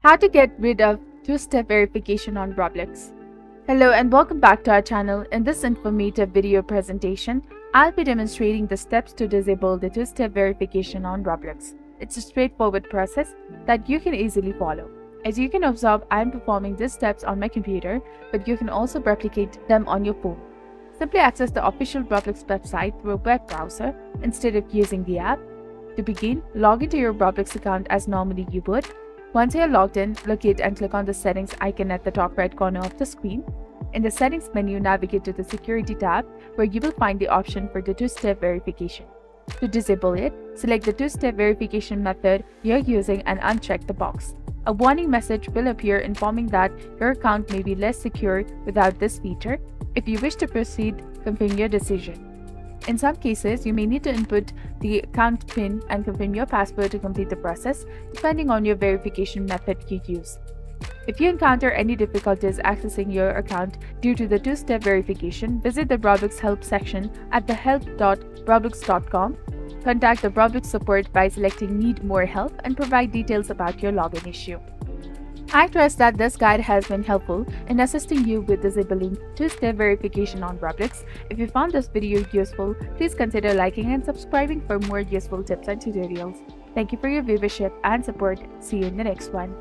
How to get rid of two-step verification on Roblox. Hello and welcome back to our channel. In this informative video presentation, I'll be demonstrating the steps to disable the two-step verification on Roblox. It's a straightforward process that you can easily follow. As you can observe, I am performing these steps on my computer, but you can also replicate them on your phone. Simply access the official Roblox website through a web browser instead of using the app. To begin, log into your Roblox account as normally you would. Once you are logged in, locate and click on the settings icon at the top right corner of the screen. In the settings menu, navigate to the security tab where you will find the option for the two-step verification. To disable it, select the two-step verification method you're using and uncheck the box. A warning message will appear informing that your account may be less secure without this feature. If you wish to proceed, confirm your decision. In some cases, you may need to input the account PIN and confirm your password to complete the process, depending on your verification method you use. If you encounter any difficulties accessing your account due to the two-step verification, visit the Roblox help section at the help.roblox.com. Contact the Roblox support by selecting Need More Help and provide details about your login issue. I trust that this guide has been helpful in assisting you with disabling two-step verification on Roblox. If you found this video useful, please consider liking and subscribing for more useful tips and tutorials. Thank you for your viewership and support. See you in the next one.